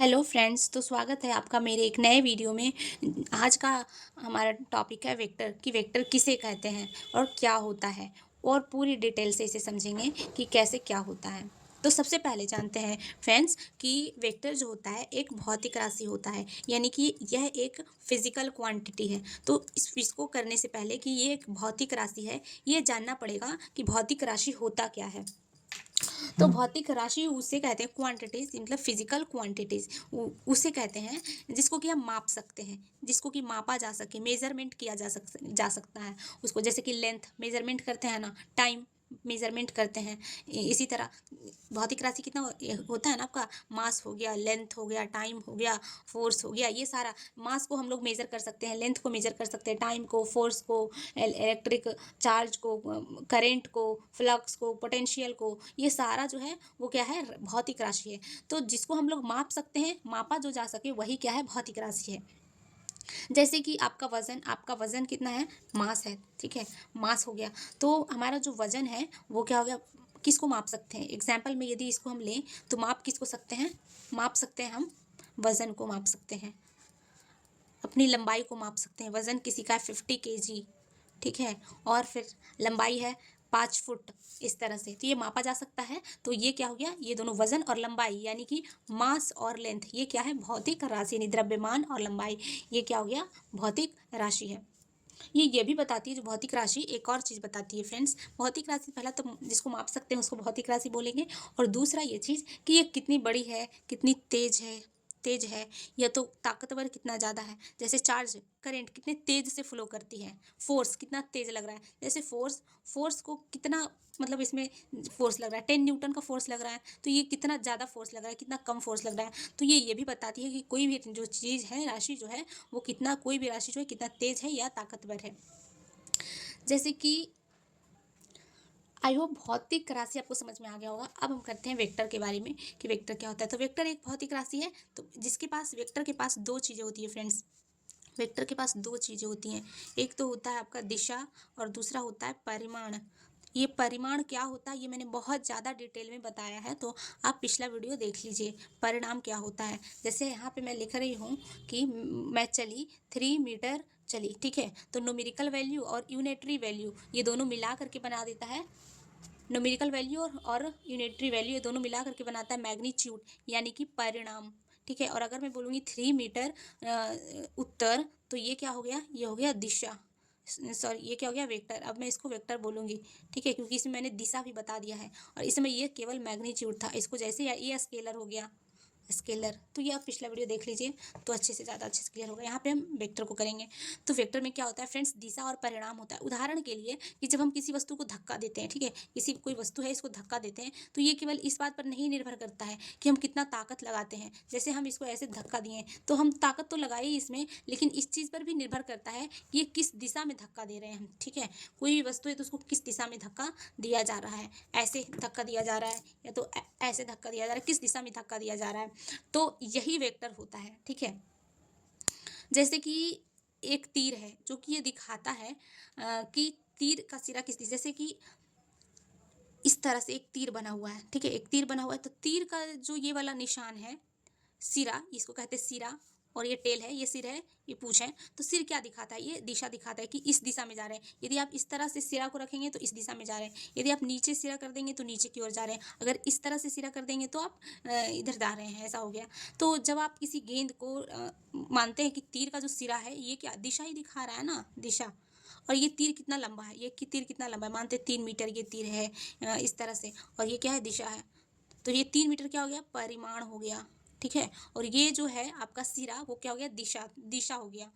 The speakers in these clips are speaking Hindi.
हेलो फ्रेंड्स, तो स्वागत है आपका मेरे एक नए वीडियो में। आज का हमारा टॉपिक है वेक्टर कि वेक्टर किसे कहते हैं और क्या होता है, और पूरी डिटेल से इसे समझेंगे कि कैसे क्या होता है। तो सबसे पहले जानते हैं फ्रेंड्स कि वेक्टर जो होता है एक भौतिक राशि होता है, यानी कि यह एक फिजिकल क्वांटिटी है। तो इसको करने से पहले कि ये एक भौतिक राशि है, ये जानना पड़ेगा कि भौतिक राशि होता क्या है। तो भौतिक राशि उसे कहते हैं क्वांटिटीज, मतलब फिजिकल क्वांटिटीज उसे कहते हैं जिसको कि हम माप सकते हैं, जिसको कि मापा जा सके, मेजरमेंट किया जा सकता है उसको। जैसे कि लेंथ मेजरमेंट करते हैं ना, टाइम मेजरमेंट करते हैं। इसी तरह भौतिक राशि कितना होता है ना, आपका मास हो गया, लेंथ हो गया, टाइम हो गया, फोर्स हो गया। ये सारा मास को हम लोग मेजर कर सकते हैं, लेंथ को मेजर कर सकते हैं, टाइम को, फोर्स को, इलेक्ट्रिक चार्ज को, करेंट को, फ्लक्स को, पोटेंशियल को, ये सारा जो है वो क्या है, भौतिक राशि है। तो जिसको हम लोग माप सकते हैं, मापा जो जा सके, वही क्या है, भौतिक राशि है। जैसे कि आपका वजन कितना है, मास है, ठीक है, मास हो गया। तो हमारा जो वजन है वो क्या हो गया, किसको माप सकते हैं। एग्जाम्पल में यदि इसको हम लें तो माप किसको सकते हैं, माप सकते हैं हम वजन को माप सकते हैं, अपनी लंबाई को माप सकते हैं। वजन किसी का है 50 kg, ठीक है, और फिर लंबाई है 5 फुट, इस तरह से तो ये मापा जा सकता है। तो ये क्या हो गया, ये दोनों वजन और लंबाई, यानी कि मास और लेंथ, ये क्या है, भौतिक राशि, यानी द्रव्यमान और लंबाई, ये क्या हो गया, भौतिक राशि है। ये भी बताती है जो भौतिक राशि, एक और चीज़ बताती है फ्रेंड्स। भौतिक राशि पहला तो जिसको माप सकते हैं उसको भौतिक राशि बोलेंगे, और दूसरा ये चीज़ कि ये कितनी बड़ी है, कितनी तेज है, या तो ताकतवर कितना ज़्यादा है। जैसे चार्ज, करंट कितने तेज से फ्लो करती है, फोर्स कितना तेज लग रहा है। जैसे फोर्स को कितना, मतलब इसमें फोर्स लग रहा है, 10 न्यूटन का फोर्स लग रहा है, तो ये कितना ज़्यादा फोर्स लग रहा है, कितना कम फोर्स लग रहा है। तो ये भी बताती है कि कोई भी जो चीज़ है, राशि जो है वो कितना, कोई भी राशि जो है कितना तेज है या ताकतवर है। जैसे कि आई होप भौतिक राशि आपको समझ में आ गया होगा। अब हम करते हैं वेक्टर के बारे में कि वेक्टर क्या होता है। तो वेक्टर एक भौतिक राशि है, तो जिसके पास, वेक्टर के पास दो चीज़ें होती है फ्रेंड्स। वेक्टर के पास दो चीज़ें होती हैं, एक तो होता है आपका दिशा, और दूसरा होता है परिमाण। ये परिमाण क्या होता है, ये मैंने बहुत ज़्यादा डिटेल में बताया है, तो आप पिछला वीडियो देख लीजिए। परिणाम क्या होता है, जैसे यहाँ पे मैं लिख रही हूँ कि मैं चली 3 मीटर चली, ठीक है, तो न्यूमेरिकल वैल्यू और यूनिटरी वैल्यू ये दोनों मिला करके बना देता है, न्यूमेरिकल वैल्यू और यूनिटरी वैल्यू ये दोनों मिला करके बनाता है मैग्नीट्यूड, यानी कि परिणाम, ठीक है। और अगर मैं बोलूँगी 3 मीटर उत्तर, तो ये क्या हो गया, ये हो गया दिशा, सॉरी ये क्या हो गया, वेक्टर। अब मैं इसको वेक्टर बोलूँगी, ठीक है, क्योंकि इसमें मैंने दिशा भी बता दिया है, और इसमें ये केवल मैग्नीट्यूड था। इसको जैसे ये स्केलर हो गया, स्केलर, तो ये आप पिछला वीडियो देख लीजिए, तो अच्छे से ज़्यादा अच्छे से क्लियर होगा। यहाँ पे हम वेक्टर को करेंगे। तो वेक्टर में क्या होता है फ्रेंड्स, दिशा और परिणाम होता है। उदाहरण के लिए कि जब हम किसी वस्तु को धक्का देते हैं, ठीक है, किसी कोई वस्तु है इसको धक्का देते हैं, तो ये केवल इस बात पर नहीं निर्भर करता है कि हम कितना ताकत लगाते हैं। जैसे हम इसको ऐसे धक्का दिए तो हम ताकत तो लगाए ही इसमें, लेकिन इस चीज़ पर भी निर्भर करता है कि ये किस दिशा में धक्का दे रहे हैं हम, ठीक है। कोई भी वस्तु है तो उसको किस दिशा में धक्का दिया जा रहा है, ऐसे धक्का दिया जा रहा है या तो ऐसे धक्का दिया जा रहा है, किस दिशा में धक्का दिया जा रहा है, तो यही वेक्टर होता है, ठीक है। जैसे कि एक तीर है जो कि ये दिखाता है कि तीर का सिरा किस दिशा, जैसे कि इस तरह से एक तीर बना हुआ है, ठीक है, एक तीर बना हुआ है, तो तीर का जो ये वाला निशान है, सिरा, इसको कहते हैं सिरा, और ये टेल है, ये सिर है, ये पूंछ है। तो सिर क्या दिखाता है, ये दिशा दिखाता है कि इस दिशा में जा रहे हैं। यदि आप इस तरह से सिरा को रखेंगे तो इस दिशा में जा रहे हैं, यदि आप नीचे सिरा कर देंगे तो नीचे की ओर जा रहे हैं, अगर इस तरह से सिरा कर देंगे तो आप इधर जा रहे हैं, ऐसा हो गया। तो जब आप किसी गेंद को मानते हैं कि तीर का जो सिरा है ये क्या दिशा ही दिखा रहा है ना, दिशा। और ये तीर कितना लंबा है, ये तीर कितना लंबा है, मानते 3 मीटर ये तीर है, इस तरह से, और ये क्या है, दिशा है। तो ये 3 मीटर क्या हो गया, परिमाण हो गया, ठीक है। और ये जो है आपका सिरा वो क्या हो गया, दिशा, दिशा हो गया।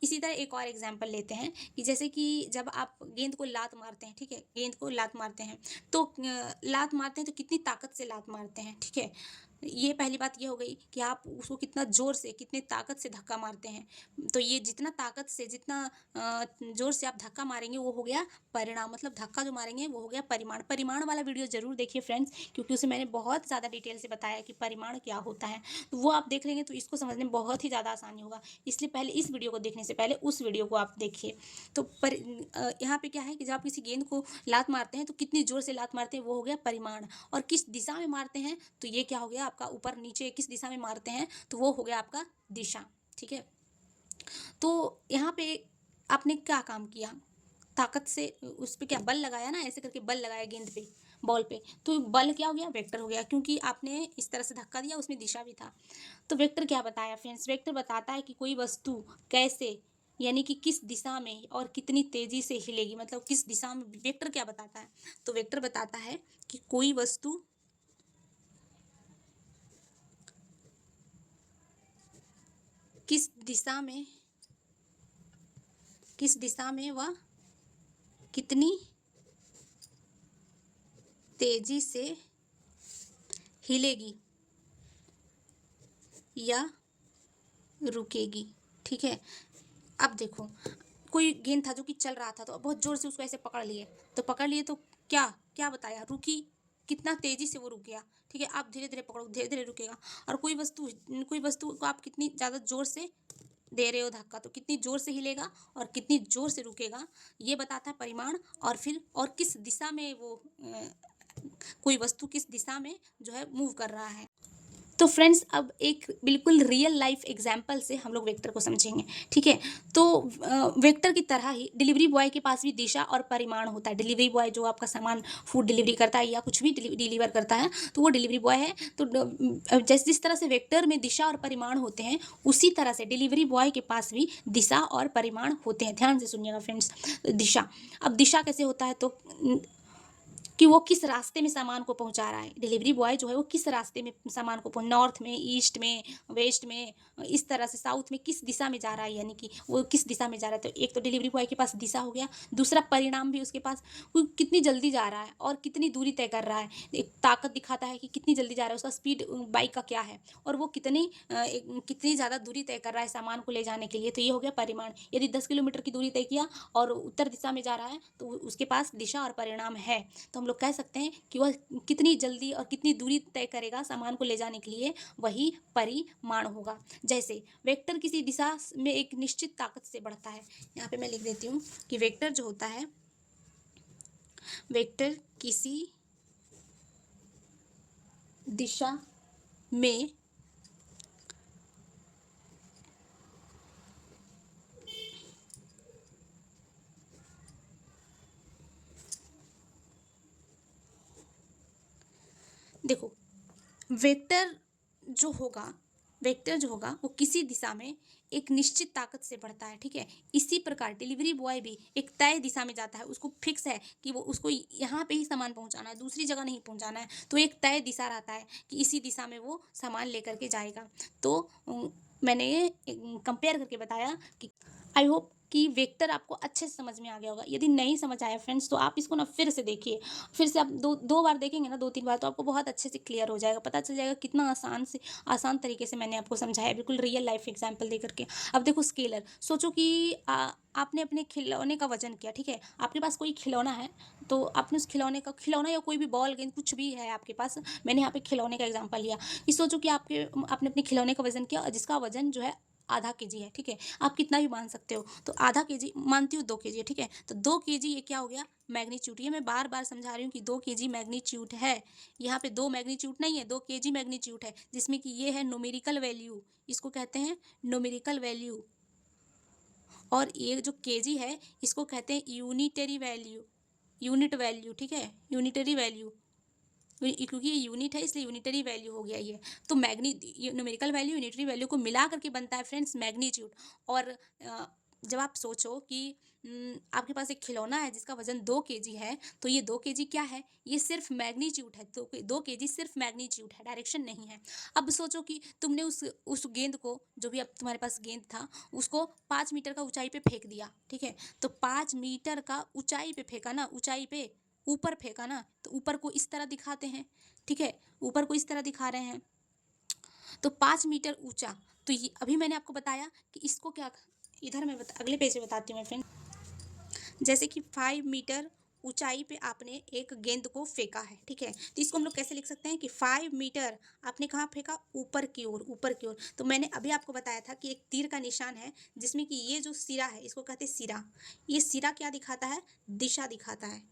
इसी तरह एक और एग्जांपल लेते हैं कि जैसे कि जब आप गेंद को लात मारते हैं, ठीक है, गेंद को लात मारते हैं, तो लात मारते हैं तो कितनी ताकत से लात मारते हैं, ठीक है। ये पहली बात ये हो गई कि आप उसको कितना जोर से, कितने ताकत से धक्का मारते हैं। तो ये जितना ताकत से, जितना जोर से आप धक्का मारेंगे वो हो गया परिणाम, मतलब धक्का जो मारेंगे वो हो गया परिमाण। परिमाण वाला वीडियो जरूर देखिए फ्रेंड्स, क्योंकि उसे मैंने बहुत ज़्यादा डिटेल से बताया कि परिमाण क्या होता है। तो वो आप देख लेंगे तो इसको समझने में बहुत ही ज़्यादा आसानी होगा, इसलिए पहले इस वीडियो को देखने से पहले उस वीडियो को आप देखिए। तो यहाँ पे क्या है कि जब आप किसी गेंद को लात मारते हैं तो कितनी जोर से लात मारते हैं वो हो गया परिमाण, और किस दिशा में मारते हैं तो ये क्या हो गया आपका ऊपर नीचे किस दिशा में मारते हैं, तो वो हो गया आपका दिशा। ठीक है, तो यहाँ पे आपने क्या काम किया, ताकत से उस पे क्या बल लगाया ना, ऐसे करके बल लगाया गेंद पे, बॉल पे, तो बल क्या हो गया, वेक्टर हो गया, क्योंकि आपने इस तरह से धक्का दिया, उसमें दिशा भी था। तो वेक्टर क्या बताया फ्रेंड्स, वेक्टर बताता है कि कोई वस्तु कैसे, यानी कि किस दिशा में और कितनी तेजी से हिलेगी, मतलब किस दिशा में, वेक्टर क्या बताता है, तो वेक्टर बताता है कि कोई वस्तु किस दिशा में, किस दिशा में वह कितनी तेजी से हिलेगी या रुकेगी। ठीक है, अब देखो, कोई गेंद था जो कि चल रहा था, तो बहुत जोर से उसको ऐसे पकड़ लिए, तो पकड़ लिए तो क्या क्या बताया, रुकी, कितना तेजी से वो रुक गया। ठीक है, आप धीरे धीरे पकड़ो, धीरे धीरे रुकेगा। और कोई वस्तु को आप कितनी ज़्यादा जोर से दे रहे हो धक्का, तो कितनी जोर से हिलेगा और कितनी जोर से रुकेगा, ये बताता है परिमाण। और फिर और किस दिशा में वो कोई वस्तु किस दिशा में जो है मूव कर रहा है। तो फ्रेंड्स, अब एक बिल्कुल रियल लाइफ एग्जाम्पल से हम लोग वेक्टर को समझेंगे। ठीक है, तो वेक्टर की तरह ही डिलीवरी बॉय के पास भी दिशा और परिमाण होता है। डिलीवरी बॉय जो आपका सामान फूड डिलीवरी करता है या कुछ भी डिलीवर करता है, तो वो डिलीवरी बॉय है। तो जैसे जिस तरह से वेक्टर में दिशा और परिमाण होते हैं, उसी तरह से डिलीवरी बॉय के पास भी दिशा और परिमाण होते हैं। ध्यान से सुनिएगा फ्रेंड्स, दिशा, अब दिशा कैसे होता है, तो कि वो किस रास्ते में सामान को पहुंचा रहा है। डिलीवरी बॉय जो है वो किस रास्ते में सामान को नॉर्थ में, ईस्ट में, वेस्ट में, इस तरह से साउथ में किस दिशा में जा रहा है, यानी कि वो किस दिशा में जा रहा है। तो एक तो डिलीवरी बॉय के पास दिशा हो गया, दूसरा परिणाम भी उसके पास, वो कितनी जल्दी जा रहा है और कितनी दूरी तय कर रहा है। एक ताकत दिखाता है कि कितनी जल्दी जा रहा है, उसका स्पीड बाइक का क्या है, और वो कितनी ज़्यादा दूरी तय कर रहा है सामान को ले जाने के लिए। तो ये हो गया परिमाण। यदि 10 किलोमीटर की दूरी तय किया और उत्तर दिशा में जा रहा है, तो उसके पास दिशा और परिणाम है। तो हम लोग कह सकते हैं कि वह कितनी जल्दी और कितनी दूरी तय करेगा सामान को ले जाने के लिए, वही परिमाण होगा। जैसे वेक्टर किसी दिशा में एक निश्चित ताकत से बढ़ता है। यहाँ पे मैं लिख देती हूँ कि वेक्टर जो होता है, वेक्टर किसी दिशा में देखो, वेक्टर जो होगा, वेक्टर जो होगा वो किसी दिशा में एक निश्चित ताकत से बढ़ता है। ठीक है, इसी प्रकार डिलीवरी बॉय भी एक तय दिशा में जाता है, उसको फिक्स है कि वो उसको यहाँ पे ही सामान पहुँचाना है, दूसरी जगह नहीं पहुँचाना है। तो एक तय दिशा रहता है कि इसी दिशा में वो सामान लेकर के जाएगा। तो मैंने ये कंपेयर करके बताया कि आई होप कि वेक्टर आपको अच्छे से समझ में आ गया होगा। यदि नहीं समझ आया फ्रेंड्स, तो आप इसको ना फिर से देखिए, फिर से आप दो बार देखेंगे ना, 2-3 बार, तो आपको बहुत अच्छे से क्लियर हो जाएगा, पता चल जाएगा कितना आसान तरीके से मैंने आपको समझाया, बिल्कुल रियल लाइफ एग्जाम्पल दे करके। अब देखो स्केलर, सोचो कि आपने अपने खिलौने का वजन किया। ठीक है, आपके पास कोई खिलौना है, तो आपने उस खिलौना या कोई भी बॉल गेंद कुछ भी है आपके पास, मैंने यहाँ पे खिलौने का एग्जाम्पल लिया कि सोचो कि आपने अपने खिलौने का वजन किया, जिसका वजन जो है ½ kg है। ठीक है, आप कितना भी मान सकते हो, तो ½ kg मानती हूँ, 2 kg है। ठीक है, तो 2 kg ये क्या हो गया, मैग्नीट्यूड। ये मैं बार बार समझा रही हूँ कि 2 kg मैग्नीट्यूड है। यहाँ पे 2 मैग्नीट्यूड नहीं है, 2 kg मैग्नीट्यूड है, जिसमें कि ये है न्यूमेरिकल वैल्यू, इसको कहते हैं न्यूमेरिकल वैल्यू। और ये जो kg है, इसको कहते हैं यूनिटरी वैल्यू, यूनिट वैल्यू। ठीक है, यूनिटरी वैल्यू, क्योंकि ये यूनिट है इसलिए यूनिटरी वैल्यू हो गया ये। तो न्यूमेरिकल वैल्यू यूनिटरी वैल्यू को मिला करके बनता है फ्रेंड्स मैग्नीट्यूड। और जब आप सोचो कि आपके पास एक खिलौना है जिसका वजन 2 kg है, तो ये 2 kg क्या है, ये सिर्फ मैग्नीट्यूड है। तो 2 kg सिर्फ मैग्नीट्यूड है, डायरेक्शन नहीं है। अब सोचो कि तुमने उस गेंद को, जो भी अब तुम्हारे पास गेंद था, उसको 5 मीटर का ऊंचाई पे फेंक दिया। ठीक है, तो 5 मीटर का ऊंचाई पे फेंका ना, ऊंचाई पे ऊपर फेंका ना, तो ऊपर को इस तरह दिखाते हैं। ठीक है, ऊपर को इस तरह दिखा रहे हैं, तो 5 मीटर ऊंचा। तो ये अभी मैंने आपको बताया कि इसको क्या, इधर मैं अगले पेज में बताती हूँ मैं फ्रेंड। जैसे कि 5 मीटर ऊंचाई पे आपने एक गेंद को फेंका है। ठीक है, तो इसको हम लोग कैसे लिख सकते हैं कि 5 मीटर आपने कहाँ फेंका, ऊपर की ओर, ऊपर की ओर। तो मैंने अभी आपको बताया था कि एक तीर का निशान है, जिसमें कि ये जो सिरा है, इसको कहते हैं सिरा। ये सिरा क्या दिखाता है, दिशा दिखाता है।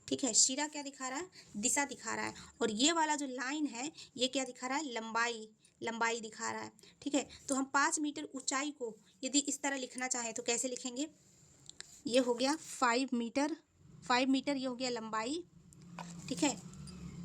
ठीक है। शिरा क्या दिखा रहा है? दिशा दिखा रहा है। और ये वाला जो लाइन है ये क्या दिखा रहा है? लंबाई, लंबाई दिखा रहा है। ठीक है। तो हम 5 मीटर ऊंचाई को यदि इस तरह लिखना चाहें तो कैसे लिखेंगे? ये हो गया 5 मीटर, 5 मीटर ये हो गया लंबाई। ठीक है।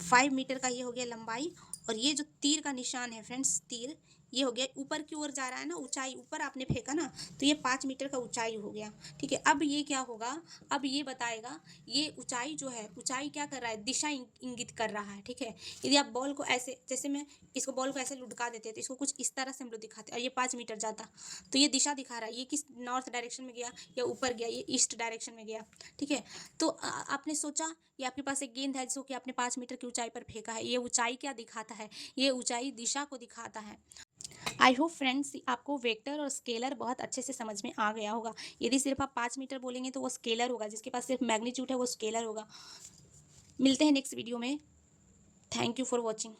5 मीटर का ये हो गया लंबाई। और ये जो तीर का निशान है फ्रेंड्स, तीर ये हो गया ऊपर की ओर जा रहा है ना, ऊंचाई ऊपर आपने फेंका ना, तो ये 5 मीटर का ऊंचाई हो गया। ठीक है। अब ये क्या होगा? अब ये बताएगा, ये ऊंचाई जो है, ऊंचाई क्या कर रहा है? दिशा इंगित कर रहा है। ठीक है। यदि आप बॉल को ऐसे, जैसे मैं इसको बॉल को ऐसे लुढ़का देते तो इसको कुछ इस तरह से हम लोग दिखाते और ये 5 मीटर जाता, तो ये दिशा दिखा रहा है, ये किस नॉर्थ डायरेक्शन में गया या ऊपर गया, ये ईस्ट डायरेक्शन में गया। ठीक है। तो आपने सोचा, ये आपके पास एक गेंद है जिसको कि आपने 5 मीटर की ऊंचाई पर फेंका है, ये ऊंचाई क्या दिखाता है? ये ऊंचाई दिशा को दिखाता है। आई होप फ्रेंड्स आपको वेक्टर और स्केलर बहुत अच्छे से समझ में आ गया होगा। यदि सिर्फ आप 5 मीटर बोलेंगे तो वो स्केलर होगा, जिसके पास सिर्फ मैग्नीट्यूड है वो स्केलर होगा। मिलते हैं नेक्स्ट वीडियो में। Thank you for watching.